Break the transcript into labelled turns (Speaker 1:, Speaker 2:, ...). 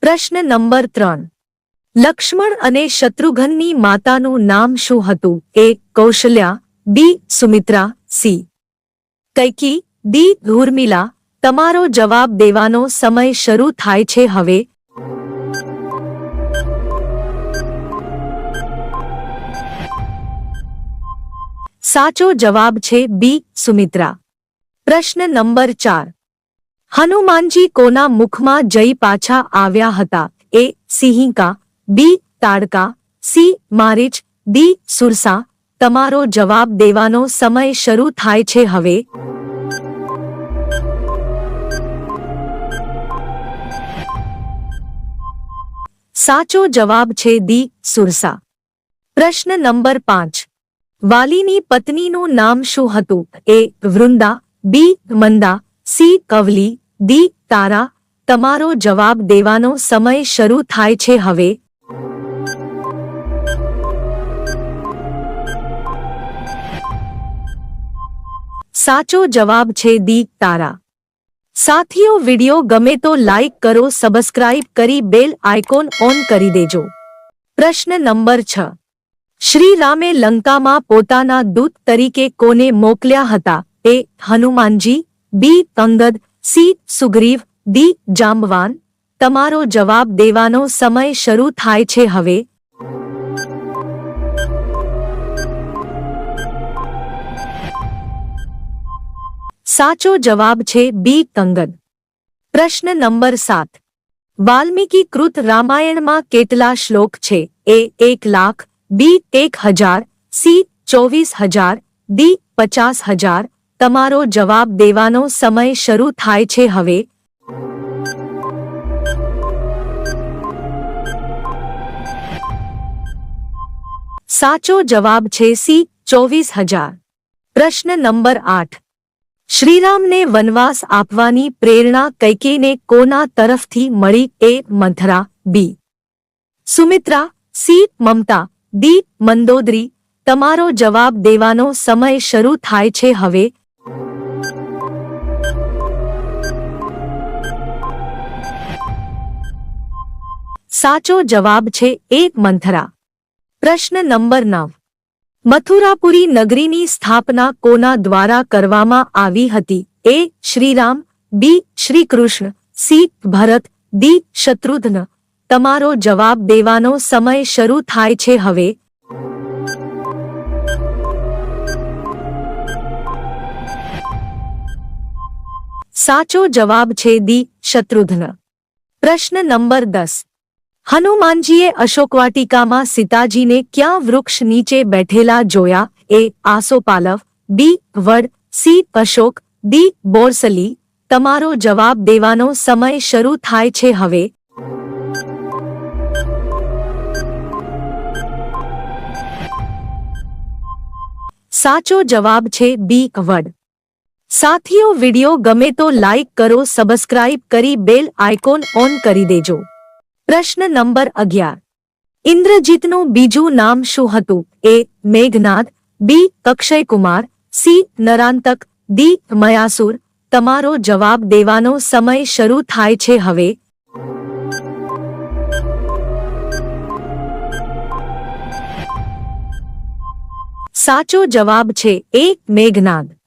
Speaker 1: પ્રશ્ન નંબર 3. લક્ષ્મણ અને શત્રુઘ્નની માતાનું નામ શું હતું? એ. કૌશલ્યા, બી. સુમિત્રા, સી. કૈકેયી, ડી. ઉર્મિલા. તમારો જવાબ દેવાનો સમય શરૂ થાય છે હવે. સાચો જવાબ છે બી. સુમિત્રા. પ્રશ્ન નંબર 4. હનુમાનજી કોના મુખમાં જઈ પાછા આવ્યા હતા? એ. સિંહિકા, બી. તાડકા, સી. મારીચ, ડી. સુરસા. તમારો જવાબ દેવાનો સમય શરૂ થાય છે હવે. સાચો જવાબ છે ડી. સુરસા. પ્રશ્ન નંબર 5. વાલીની પત્નીનું નામ શું હતું? એ. વૃંદા, બી. મંદા, સી. કવલી, ડી. તારા. તમારો જવાબ દેવાનો સમય શરૂ થાય છે હવે. સાચો જવાબ છે ડી. તારા. સાથીઓ, વિડિયો ગમે તો લાઈક કરો, સબસ્ક્રાઇબ કરી બેલ આઇકોન ઓન કરી દેજો. પ્રશ્ન નંબર 6. શ્રી રામે લંકામાં પોતાના દૂત તરીકે કોને મોકલ્યા હતા? એ. હનુમાનજી, બી. અંગદ, સી. સુગ્રીવ, ડી. જાંબવાન. તમારો જવાબ દેવાનો સમય શરૂ થાય છે હવે. સાચો જવાબ છે બી. અંગદ. પ્રશ્ન નંબર 7. વાલ્મીકી કૃત રામાયણમાં કેટલા શ્લોક છે? એ. 1,00,000, બી. 1,000, સી. 24,000, ડી. 50,000. તમારો જવાબ દેવાનો સમય શરૂ થાય છે હવે. સાચો જવાબ છે સી. 24,000. પ્રશ્ન નંબર 8. શ્રીરામને વનવાસ આપવાની પ્રેરણા કૈકેયીને કોના તરફથી મળી? એ. મંથરા, બી. સુમિત્રા, સી. મમતા, ડી. મંદોદરી. તમારો જવાબ દેવાનો સમય શરૂ થાય છે હવે. સાચો જવાબ છે એ. મંથરા. પ્રશ્ન નંબર 9. મથુરાપુરી નગરીની સ્થાપના કોના દ્વારા કરવામાં આવી હતી? એ. શ્રીરામ, બી. શ્રીકૃષ્ણ, સી. ભરત, ડી. શત્રુઘ્ન. તમારો જવાબ દેવાનો સમય શરૂ થાય છે હવે. સાચો જવાબ છે ડી. શત્રુઘ્ન. પ્રશ્ન નંબર 10. હનુમાનજીએ અશોકવાટિકામાં સીતાજીને ક્યાં વૃક્ષ નીચે બેઠેલા જોયા? એ. આસોપાલવ, બી. વડ, સી. અશોક, ડી. બોરસલી. તમારો જવાબ દેવાનો સમય શરૂ થાય છે હવે. સાચો જવાબ છે બી. વડ. સાથીઓ, વિડિયો ગમે તો લાઈક કરો, સબસ્ક્રાઇબ કરી બેલ આઇકોન ઓન કરી દેજો. પ્રશ્ન નંબર 11. ઇન્દ્રજીતનું બીજું નામ શું હતું? એ. મેઘનાદ, બી. અક્ષયકુમાર, સી. નરાંતક, ડી. મયાસુર. તમારો જવાબ દેવાનો સમય શરૂ થાય છે હવે. સાચો જવાબ છે એ. મેઘનાદ.